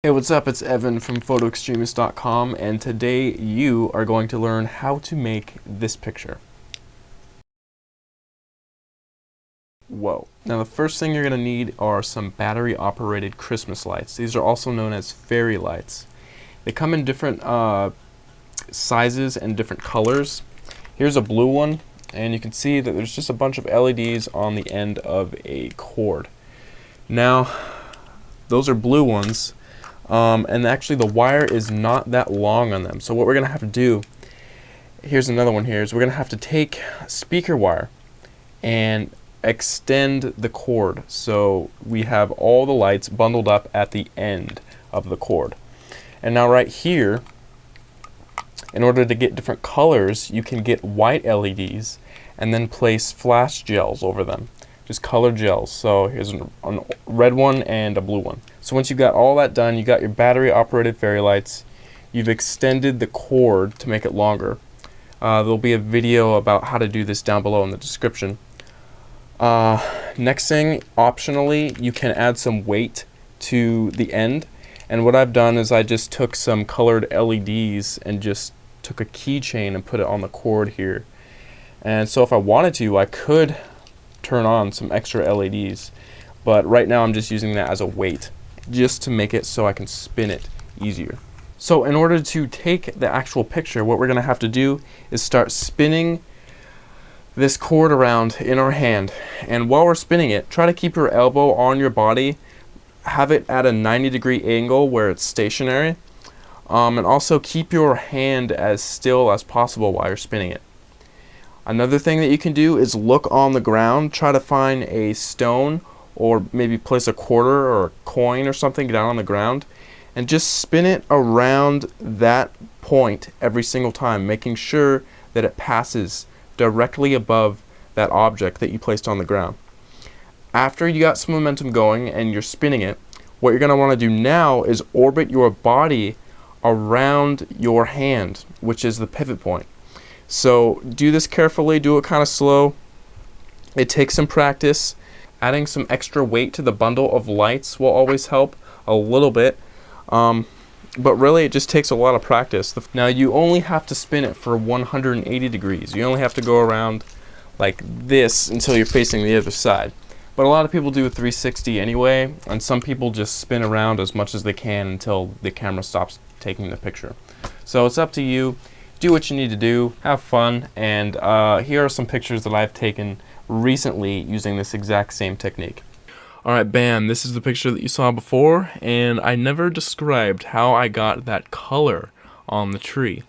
Hey, what's up? It's Evan from photoextremist.com, and today you are going to learn how to make this picture. Whoa. Now the first thing you're going to need are some battery-operated Christmas lights. These are also known as fairy lights. They come in different sizes and different colors. Here's a blue one, and you can see that there's just a bunch of LEDs on the end of a cord. Now, those are blue ones. And actually the wire is not that long on them. So what we're going to have to do, here's another one here, is we're going to have to take speaker wire and extend the cord so we have all the lights bundled up at the end of the cord. And now right here, in order to get different colors, you can get white LEDs and then place flash gels over them. Just color gels. So here's a red one and a blue one. So once you've got all that done, you got your battery operated fairy lights, you've extended the cord to make it longer. There'll be a video about how to do this down below in the description. Next thing, optionally, you can add some weight to the end. And what I've done is I just took some colored LEDs and just took a keychain and put it on the cord here. And so if I wanted to, I could turn on some extra LEDs, but right now I'm just using that as a weight just to make it so I can spin it easier. So in order to take the actual picture, what we're going to have to do is start spinning this cord around in our hand, and while we're spinning it, try to keep your elbow on your body, have it at a 90-degree angle where it's stationary, and also keep your hand as still as possible while you're spinning it. Another thing that you can do is look on the ground, try to find a stone or maybe place a quarter or a coin or something down on the ground and just spin it around that point every single time, making sure that it passes directly above that object that you placed on the ground. After you got some momentum going and you're spinning it, what you're going to want to do now is orbit your body around your hand, which is the pivot point. So do this carefully, do it kind of slow. It takes some practice. Adding some extra weight to the bundle of lights will always help a little bit, but really it just takes a lot of practice. Now you only have to spin it for 180 degrees. You only have to go around like this until you're facing the other side. But a lot of people do a 360 anyway, and some people just spin around as much as they can until the camera stops taking the picture. So it's up to you. Do what you need to do, have fun, and here are some pictures that I've taken recently using this exact same technique. Alright, bam, this is the picture that you saw before, and I never described how I got that color on the tree.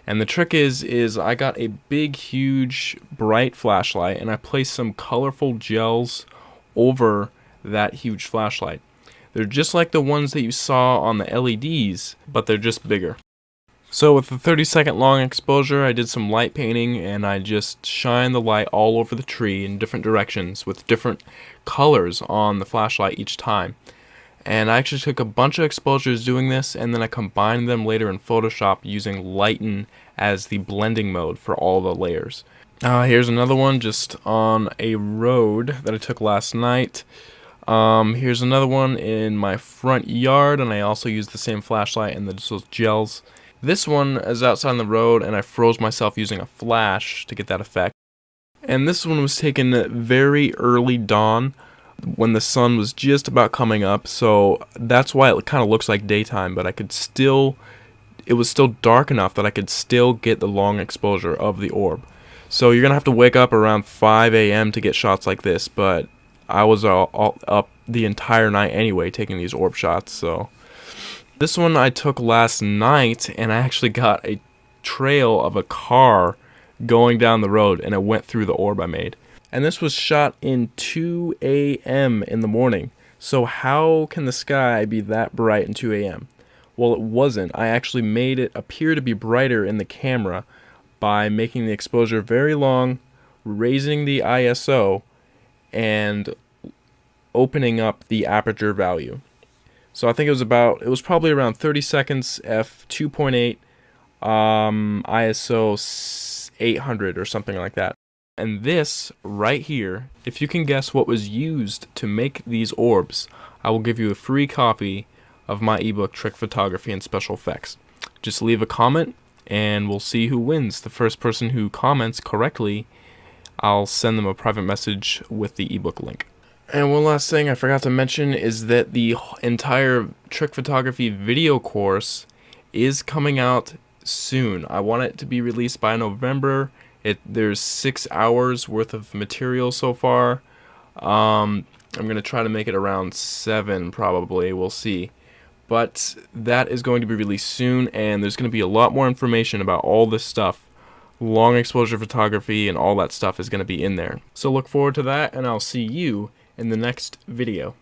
And the trick is I got a big, huge, bright flashlight, and I placed some colorful gels over that huge flashlight. They're just like the ones that you saw on the LEDs, but they're just bigger. So with the 30-second long exposure, I did some light painting, and I just shined the light all over the tree in different directions with different colors on the flashlight each time. And I actually took a bunch of exposures doing this, and then I combined them later in Photoshop using lighten as the blending mode for all the layers. Here's another one just on a road that I took last night. Here's another one in my front yard, and I also used the same flashlight and those gels. This one is outside on the road, and I froze myself using a flash to get that effect. And this one was taken very early dawn when the sun was just about coming up, so that's why it kind of looks like daytime, but it was still dark enough that I could still get the long exposure of the orb. So you're going to have to wake up around 5 a.m. to get shots like this, but I was all up the entire night anyway taking these orb shots, so. This one I took last night, and I actually got a trail of a car going down the road, and it went through the orb I made. And this was shot in 2 a.m. in the morning. So how can the sky be that bright in 2 a.m.? Well, it wasn't. I actually made it appear to be brighter in the camera by making the exposure very long, raising the ISO, and opening up the aperture value. So I think it was probably around 30 seconds, f2.8, ISO 800 or something like that. And this right here, if you can guess what was used to make these orbs, I will give you a free copy of my ebook, Trick Photography and Special Effects. Just leave a comment, and we'll see who wins. The first person who comments correctly, I'll send them a private message with the ebook link. And one last thing I forgot to mention is that the entire trick photography video course is coming out soon. I want it to be released by November. There's 6 hours worth of material so far. I'm going to try to make it around 7 probably. We'll see. But that is going to be released soon, and there's going to be a lot more information about all this stuff. Long exposure photography and all that stuff is going to be in there. So look forward to that, and I'll see you in the next video.